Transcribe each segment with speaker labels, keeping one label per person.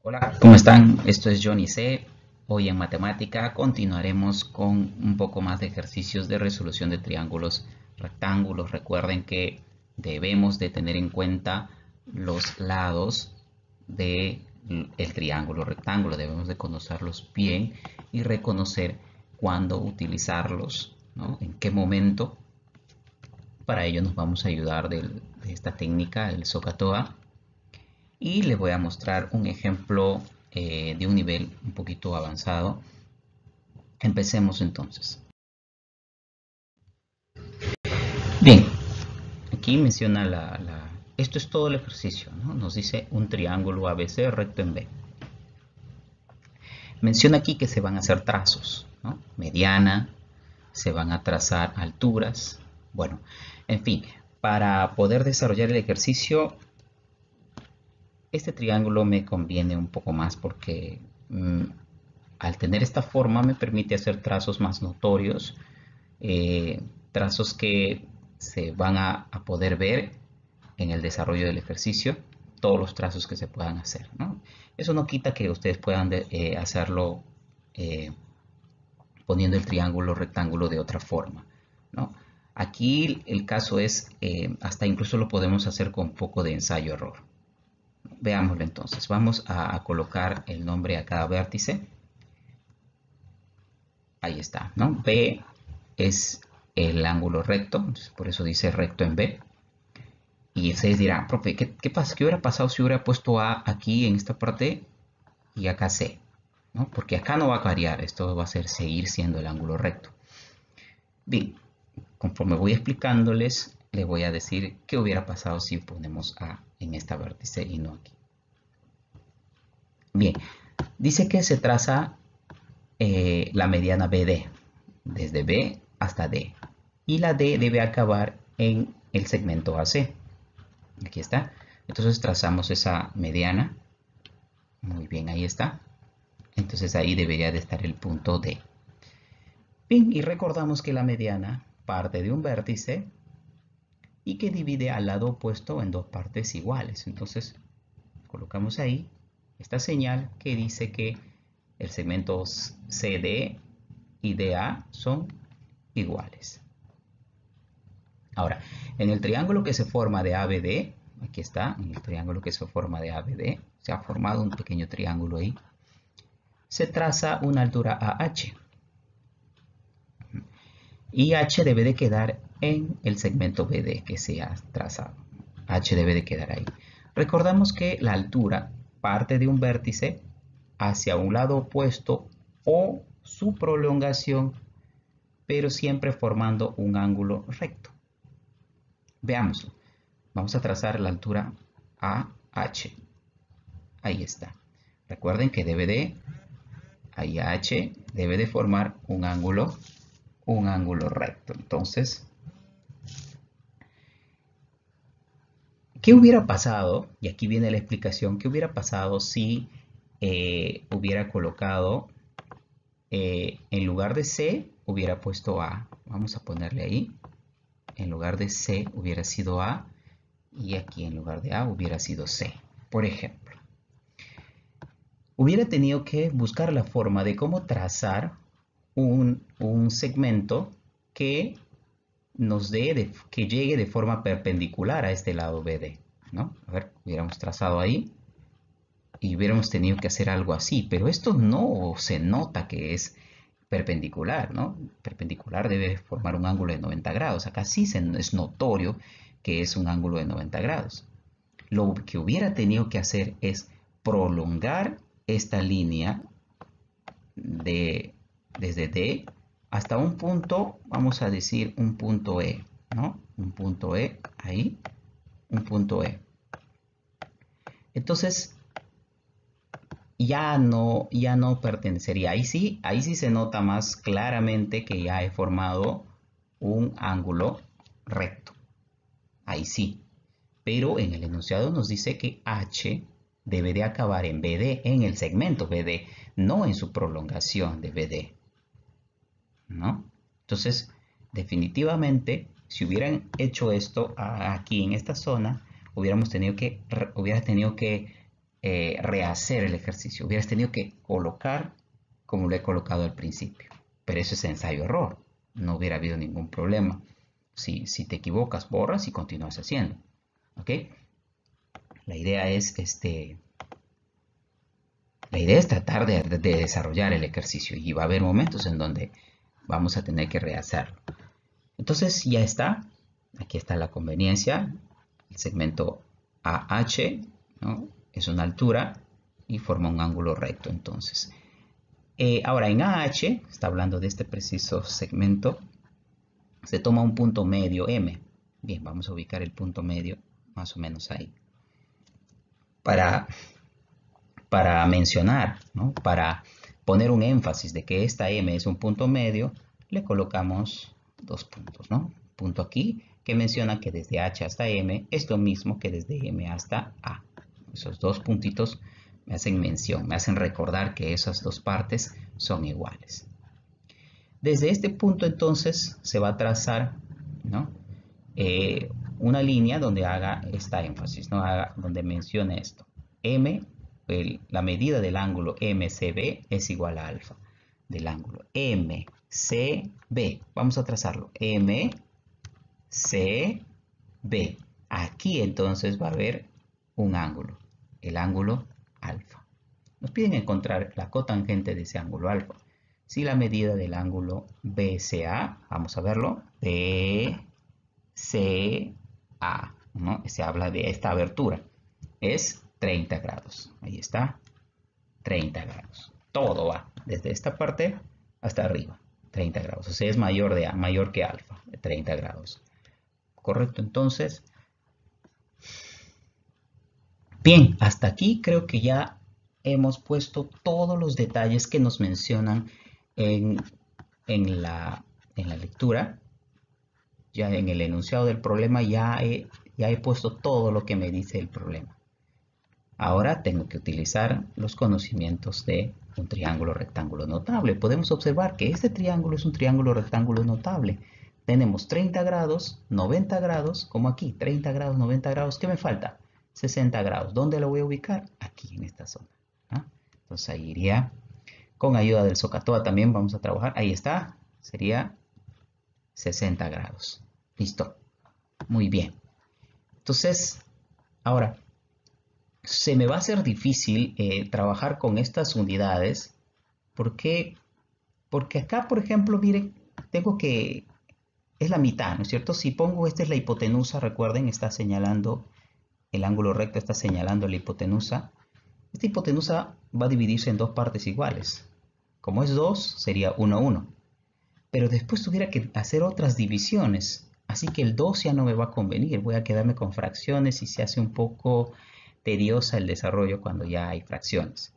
Speaker 1: Hola, ¿cómo están? Esto es Johnny C. Hoy en matemática continuaremos con un poco más de ejercicios de resolución de triángulos rectángulos. Recuerden que debemos de tener en cuenta los lados del triángulo rectángulo. Debemos de conocerlos bien y reconocer cuándo utilizarlos, ¿no? En qué momento. Para ello nos vamos a ayudar de esta técnica, el SOHCAHTOA. Y les voy a mostrar un ejemplo de un nivel un poquito avanzado. Empecemos entonces. Bien, aquí menciona esto es todo el ejercicio, ¿no? Nos dice un triángulo ABC recto en B. Menciona aquí que se van a hacer trazos, ¿no? Mediana, se van a trazar alturas. Bueno, en fin, para poder desarrollar el ejercicio, este triángulo me conviene un poco más porque al tener esta forma me permite hacer trazos más notorios, trazos que se van a poder ver en el desarrollo del ejercicio, todos los trazos que se puedan hacer, ¿no? Eso no quita que ustedes puedan hacerlo poniendo el triángulo rectángulo de otra forma, ¿no? Aquí el caso es, hasta incluso lo podemos hacer con un poco de ensayo-error. Veámoslo entonces. Vamos a colocar el nombre a cada vértice. Ahí está, ¿no? B es el ángulo recto, entonces por eso dice recto en B. Y ustedes dirán, profe, ¿qué hubiera pasado si hubiera puesto A aquí en esta parte y acá C? ¿No? Porque acá no va a variar, esto va a seguir siendo el ángulo recto. Bien, conforme voy explicándoles, les voy a decir qué hubiera pasado si ponemos A en esta vértice y no aquí. Bien, dice que se traza la mediana BD, desde B hasta D. Y la D debe acabar en el segmento AC. Aquí está. Entonces trazamos esa mediana. Muy bien, ahí está. Entonces ahí debería de estar el punto D. Bien, y recordamos que la mediana parte de un vértice y que divide al lado opuesto en dos partes iguales. Entonces colocamos ahí esta señal que dice que el segmento CD y DA son iguales. Ahora, en el triángulo que se forma de ABD, aquí está, en el triángulo que se forma de ABD, se ha formado un pequeño triángulo ahí, se traza una altura AH. Y H debe de quedar en el segmento BD que se ha trazado. H debe de quedar ahí. Recordamos que la altura parte de un vértice hacia un lado opuesto o su prolongación, pero siempre formando un ángulo recto. Veámoslo. Vamos a trazar la altura AH. Ahí está. Recuerden que ahí AH debe de formar un ángulo recto. Entonces, ¿qué hubiera pasado? Y aquí viene la explicación. ¿Qué hubiera pasado si hubiera colocado, en lugar de C, hubiera puesto A? Vamos a ponerle ahí. En lugar de C hubiera sido A. Y aquí en lugar de A hubiera sido C. Por ejemplo, hubiera tenido que buscar la forma de cómo trazar un segmento que nos dé, que llegue de forma perpendicular a este lado BD, ¿no? A ver, hubiéramos trazado ahí y hubiéramos tenido que hacer algo así, pero esto no se nota que es perpendicular, ¿no? Perpendicular debe formar un ángulo de 90 grados. Acá sí es notorio que es un ángulo de 90 grados. Lo que hubiera tenido que hacer es prolongar esta línea desde D hasta un punto, vamos a decir un punto E, ¿no? Un punto E, ahí, un punto E. Entonces, ya no pertenecería. Ahí sí se nota más claramente que ya he formado un ángulo recto. Ahí sí. Pero en el enunciado nos dice que H debe de acabar en BD, en el segmento BD, no en su prolongación de BD, ¿no? Entonces, definitivamente, si hubieran hecho esto aquí en esta zona, hubiera tenido que rehacer el ejercicio. Hubieras tenido que colocar como lo he colocado al principio. Pero eso es ensayo-error. No hubiera habido ningún problema. Si te equivocas, borras y continúas haciendo. ¿Ok? La idea es tratar de desarrollar el ejercicio y va a haber momentos en donde vamos a tener que rehacerlo. Entonces ya está. Aquí está la conveniencia. El segmento AH, ¿no? Es una altura y forma un ángulo recto. Entonces, ahora en AH, está hablando de este preciso segmento, se toma un punto medio M. Bien, vamos a ubicar el punto medio más o menos ahí. Para mencionar, ¿no? Para poner un énfasis de que esta M es un punto medio, le colocamos dos puntos, ¿no? Punto aquí que menciona que desde H hasta M es lo mismo que desde M hasta A. Esos dos puntitos me hacen mención, me hacen recordar que esas dos partes son iguales. Desde este punto entonces se va a trazar, ¿no? Una línea donde haga esta énfasis, ¿no? Donde mencione esto. La medida del ángulo MCB es igual a alfa del ángulo MCB. Vamos a trazarlo. MCB. Aquí entonces va a haber un ángulo, el ángulo alfa. Nos piden encontrar la cotangente de ese ángulo alfa. Si la medida del ángulo BCA, vamos a verlo, BCA, ¿no? Se habla de esta abertura, es 30 grados. Ahí está, 30 grados. Todo va desde esta parte hasta arriba, 30 grados. O sea, es mayor que alfa, 30 grados. ¿Correcto? Entonces, bien, hasta aquí creo que ya hemos puesto todos los detalles que nos mencionan en la lectura. Ya en el enunciado del problema ya he puesto todo lo que me dice el problema. Ahora tengo que utilizar los conocimientos de un triángulo rectángulo notable. Podemos observar que este triángulo es un triángulo rectángulo notable. Tenemos 30 grados, 90 grados, como aquí, 30 grados, 90 grados. ¿Qué me falta? 60 grados. ¿Dónde lo voy a ubicar? Aquí, en esta zona. ¿Ah? Entonces ahí iría, con ayuda del SOHCAHTOA también vamos a trabajar. Ahí está, sería 60 grados. Listo. Muy bien. Entonces, ahora, se me va a hacer difícil trabajar con estas unidades. ¿Por qué? Porque acá, por ejemplo, miren, tengo que... es la mitad, ¿no es cierto? Si pongo, esta es la hipotenusa, recuerden, está señalando el ángulo recto, está señalando la hipotenusa. Esta hipotenusa va a dividirse en dos partes iguales. Como es 2, sería 1, 1. Pero después tuviera que hacer otras divisiones. Así que el 2 ya no me va a convenir. Voy a quedarme con fracciones y se hace un poco tediosa el desarrollo cuando ya hay fracciones.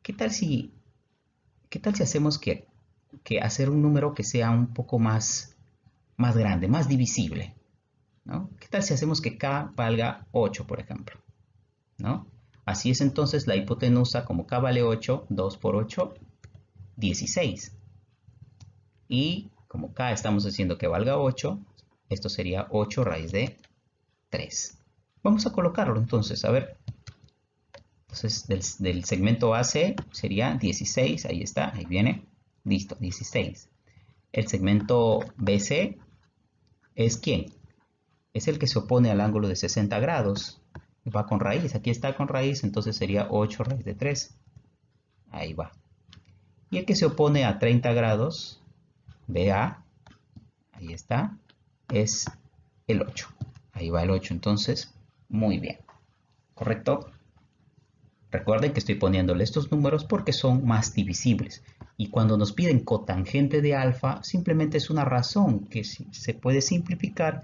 Speaker 1: ¿Qué tal si hacemos que hacer un número que sea un poco más grande, más divisible? ¿No? ¿Qué tal si hacemos que k valga 8, por ejemplo? ¿No? Así es entonces la hipotenusa, como k vale 8, 2 por 8, 16. Y como k estamos haciendo que valga 8, esto sería 8 raíz de 3. Vamos a colocarlo entonces, a ver. Entonces del segmento AC sería 16, ahí está, ahí viene. Listo, 16. El segmento BC es ¿quién? Es el que se opone al ángulo de 60 grados. Va con raíz, aquí está con raíz, entonces sería 8 raíz de 3. Ahí va. Y el que se opone a 30 grados, BA, ahí está, es el 8. Ahí va el 8, entonces, muy bien. ¿Correcto? Recuerden que estoy poniéndole estos números porque son más divisibles. Y cuando nos piden cotangente de alfa, simplemente es una razón que se puede simplificar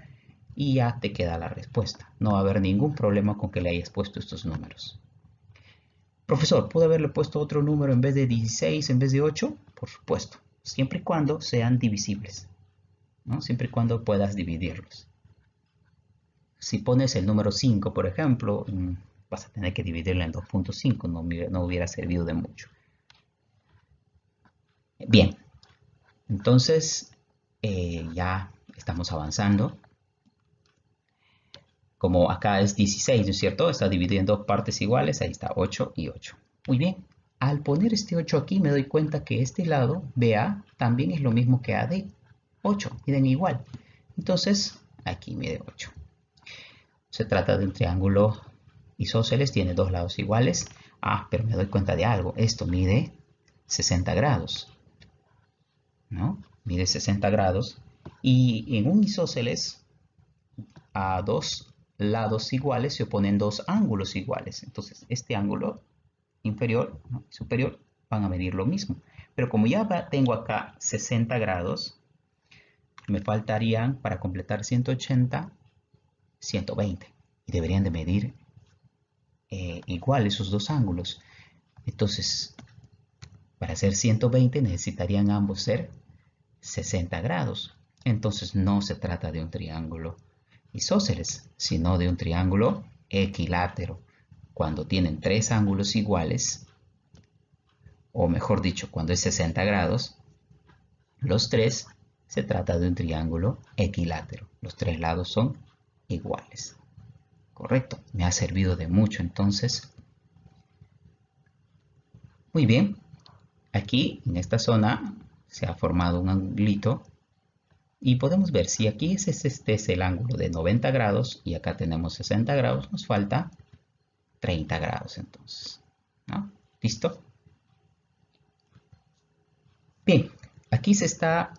Speaker 1: y ya te queda la respuesta. No va a haber ningún problema con que le hayas puesto estos números. Profesor, ¿puedo haberle puesto otro número en vez de 16, en vez de 8? Por supuesto, siempre y cuando sean divisibles, ¿no? Siempre y cuando puedas dividirlos. Si pones el número 5, por ejemplo, vas a tener que dividirlo en 2.5, no hubiera servido de mucho. Bien, entonces ya estamos avanzando. como acá es 16, ¿no es cierto? Está dividido en dos partes iguales, ahí está 8 y 8. Muy bien, al poner este 8 aquí me doy cuenta que este lado, BA, también es lo mismo que AD. 8, miden igual. Entonces, aquí mide 8. Se trata de un triángulo isósceles, tiene dos lados iguales. Ah, pero me doy cuenta de algo. Esto mide 60 grados, ¿no? Mide 60 grados. Y en un isósceles, a dos lados iguales se oponen dos ángulos iguales. Entonces, este ángulo inferior, ¿no?, y superior van a medir lo mismo. Pero como ya tengo acá 60 grados, me faltarían para completar 180, 120. Y deberían de medir igual esos dos ángulos. Entonces, para hacer 120 necesitarían ambos ser 60 grados. Entonces no se trata de un triángulo isósceles, sino de un triángulo equilátero. Cuando tienen tres ángulos iguales, o mejor dicho, cuando es 60 grados, los tres, se trata de un triángulo equilátero. Los tres lados son iguales. Correcto, me ha servido de mucho entonces. Muy bien, aquí en esta zona se ha formado un angulito y podemos ver si aquí este es el ángulo de 90 grados y acá tenemos 60 grados, nos falta 30 grados entonces, ¿no? ¿Listo? Bien, aquí se está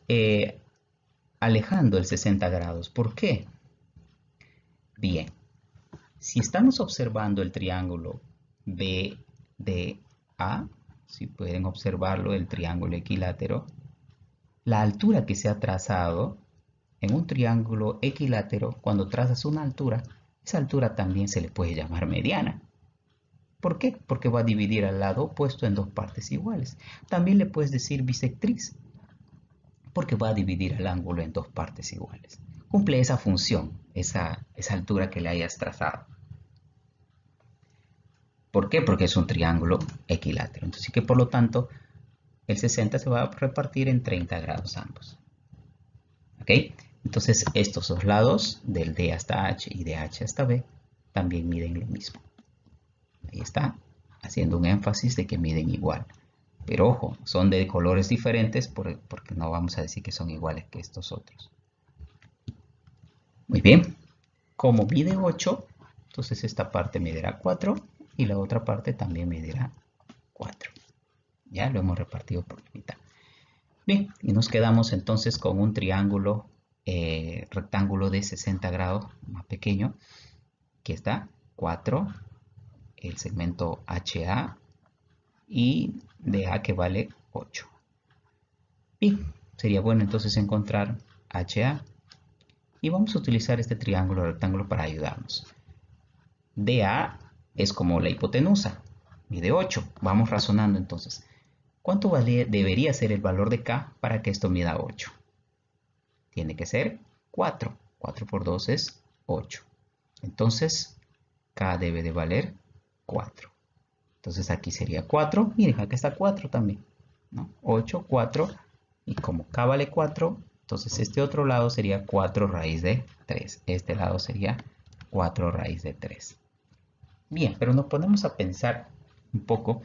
Speaker 1: alejando el 60 grados. ¿Por qué? Bien, si estamos observando el triángulo BDA, si pueden observarlo, el triángulo equilátero, la altura que se ha trazado en un triángulo equilátero, cuando trazas una altura, esa altura también se le puede llamar mediana. ¿Por qué? Porque va a dividir al lado opuesto en dos partes iguales. También le puedes decir bisectriz, porque va a dividir el ángulo en dos partes iguales. Cumple esa función, esa altura que le hayas trazado. ¿Por qué? Porque es un triángulo equilátero. Entonces, que por lo tanto, el 60 se va a repartir en 30 grados ambos. ¿Ok? Entonces, estos dos lados, del D hasta H y de H hasta B, también miden lo mismo. Ahí está, haciendo un énfasis de que miden igual. Pero ojo, son de colores diferentes porque no vamos a decir que son iguales que estos otros. Muy bien, como mide 8, entonces esta parte medirá 4 y la otra parte también medirá 4. Ya lo hemos repartido por la mitad. Bien, y nos quedamos entonces con un triángulo rectángulo de 60 grados más pequeño. Aquí está, 4, el segmento HA y DA que vale 8. Bien, sería bueno entonces encontrar HA y vamos a utilizar este triángulo rectángulo para ayudarnos. DA es como la hipotenusa, mide 8. Vamos razonando entonces. ¿Cuánto debería ser el valor de K para que esto mida 8? Tiene que ser 4. 4 por 2 es 8. Entonces, K debe de valer 4. Entonces aquí sería 4. Miren, acá está 4 también, ¿no? 8, 4. Y como K vale 4, entonces este otro lado sería 4 raíz de 3. Este lado sería 4 raíz de 3. Bien, pero nos ponemos a pensar un poco.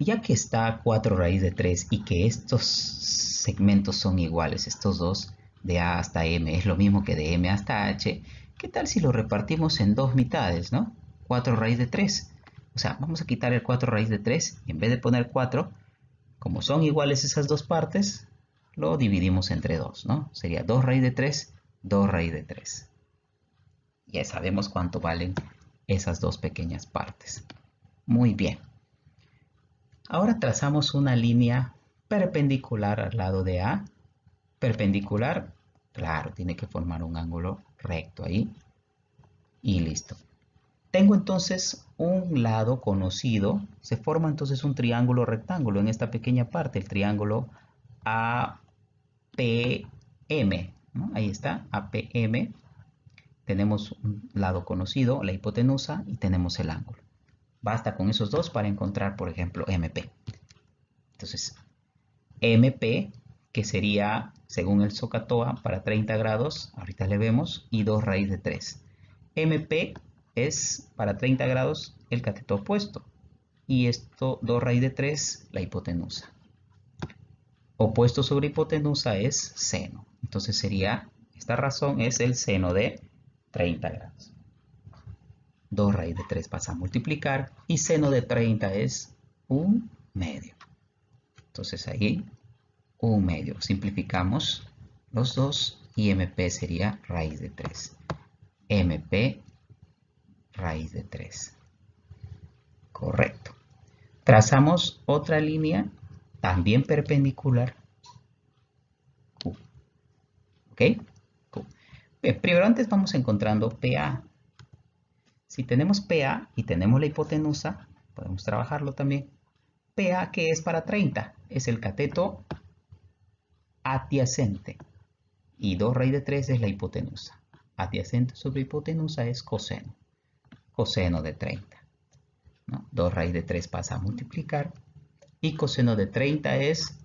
Speaker 1: Ya que está 4 raíz de 3 y que estos segmentos son iguales, estos dos, de A hasta M, es lo mismo que de M hasta H, ¿qué tal si lo repartimos en dos mitades, no? 4 raíz de 3. O sea, vamos a quitar el 4 raíz de 3 y en vez de poner 4, como son iguales esas dos partes, lo dividimos entre 2, ¿no? Sería 2 raíz de 3, 2 raíz de 3. Ya sabemos cuánto valen esas dos pequeñas partes. Muy bien. Ahora trazamos una línea perpendicular al lado de A. Perpendicular, claro, tiene que formar un ángulo recto ahí. Y listo. Tengo entonces un lado conocido. Se forma entonces un triángulo rectángulo en esta pequeña parte, el triángulo APM, ¿no? Ahí está, APM. Tenemos un lado conocido, la hipotenusa, y tenemos el ángulo. Basta con esos dos para encontrar, por ejemplo, MP. Entonces, MP que sería, según el SOHCAHTOA, para 30 grados, ahorita le vemos, y 2 raíz de 3. MP es para 30 grados el cateto opuesto, y esto 2 raíz de 3, la hipotenusa. Opuesto sobre hipotenusa es seno. Entonces sería, esta razón es el seno de 30 grados. 2 raíz de 3 pasa a multiplicar y seno de 30 es 1/2. Entonces ahí 1/2. Simplificamos los dos y MP sería raíz de 3. MP raíz de 3. Correcto. Trazamos otra línea también perpendicular. Q. ¿Ok? Q. Bien, primero antes vamos encontrando PA. Si tenemos PA y tenemos la hipotenusa, podemos trabajarlo también. PA, que es para 30, es el cateto adyacente. Y 2 raíz de 3 es la hipotenusa. Adyacente sobre hipotenusa es coseno. Coseno de 30. ¿No? 2 raíz de 3 pasa a multiplicar. Y coseno de 30 es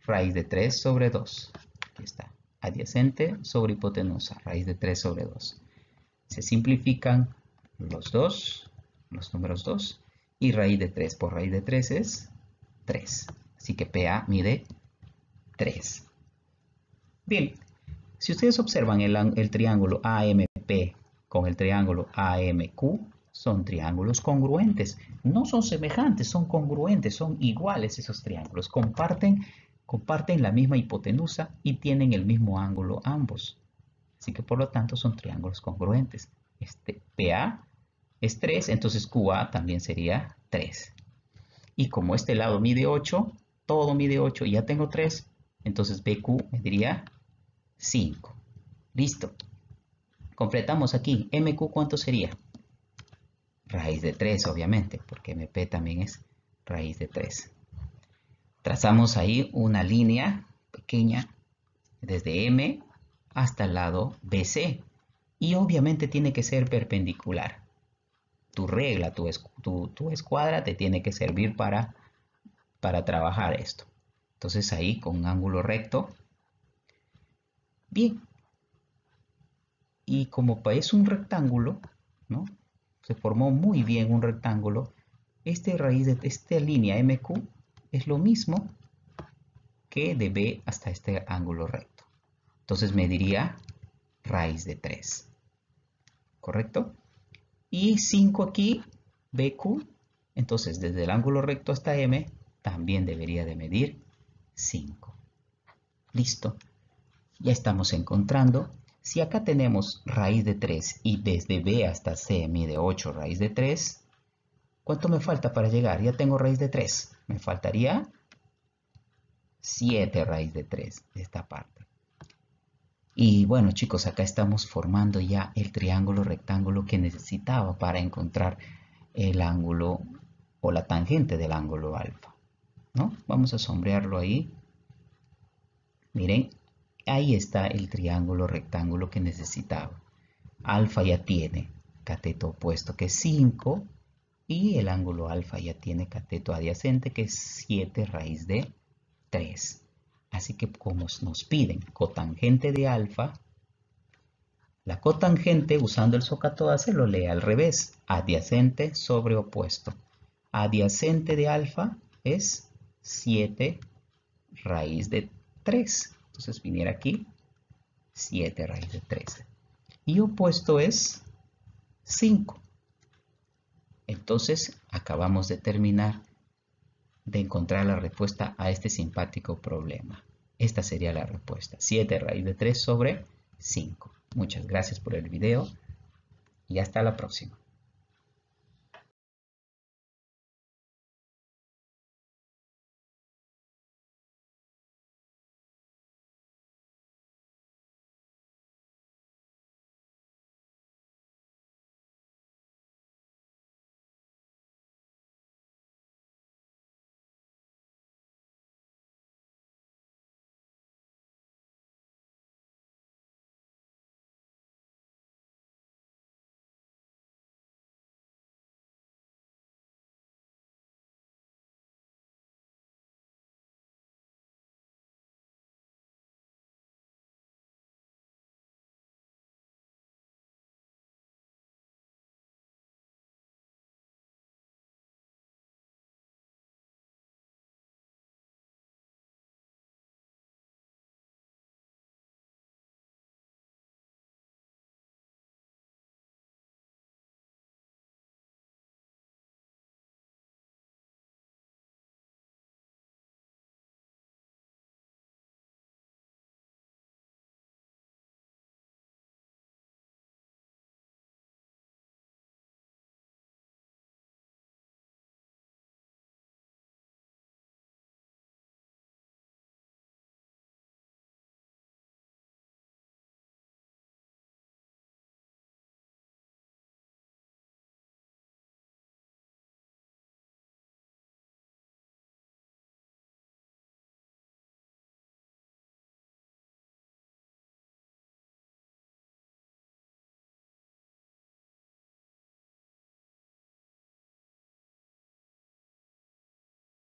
Speaker 1: raíz de 3 sobre 2. Aquí está. Adyacente sobre hipotenusa. Raíz de 3 sobre 2. Se simplifican los dos, los números 2. Y raíz de 3 por raíz de 3 es 3. Así que PA mide 3. Bien, si ustedes observan el triángulo AMP con el triángulo AMQ, son triángulos congruentes. No son semejantes, son congruentes, son iguales esos triángulos. Comparten la misma hipotenusa y tienen el mismo ángulo ambos. Así que por lo tanto son triángulos congruentes. Este PA es 3, entonces QA también sería 3. Y como este lado mide 8, todo mide 8 y ya tengo 3, entonces BQ mediría 5. Listo. Completamos aquí. MQ, ¿cuánto sería? Raíz de 3, obviamente, porque MP también es raíz de 3. Trazamos ahí una línea pequeña desde M hasta el lado BC. Y obviamente tiene que ser perpendicular. Tu regla, tu escuadra te tiene que servir para trabajar esto. Entonces ahí con un ángulo recto. Bien. Y como es un rectángulo, ¿no? Se formó muy bien un rectángulo. Esta línea MQ es lo mismo que de B hasta este ángulo recto. Entonces mediría raíz de 3. ¿Correcto? Y 5 aquí, BQ. Entonces desde el ángulo recto hasta M también debería de medir 5. Listo. Ya estamos encontrando. Si acá tenemos raíz de 3 y desde B hasta C mide 8 raíz de 3, ¿cuánto me falta para llegar? Ya tengo raíz de 3. Me faltaría 7 raíz de 3 de esta parte. Y bueno, chicos, acá estamos formando ya el triángulo rectángulo que necesitaba para encontrar el ángulo o la tangente del ángulo alfa, ¿no? Vamos a sombrearlo ahí. Miren. Ahí está el triángulo rectángulo que necesitaba. Alfa ya tiene cateto opuesto que es 5 y el ángulo alfa ya tiene cateto adyacente que es 7 raíz de 3. Así que como nos piden cotangente de alfa, la cotangente usando el SOHCAHTOA se lo lee al revés, adyacente sobre opuesto. Adyacente de alfa es 7 raíz de 3. Entonces viniera aquí 7 raíz de 3. Y opuesto es 5. Entonces acabamos de terminar de encontrar la respuesta a este simpático problema. Esta sería la respuesta. 7 raíz de 3 sobre 5. Muchas gracias por el video y hasta la próxima.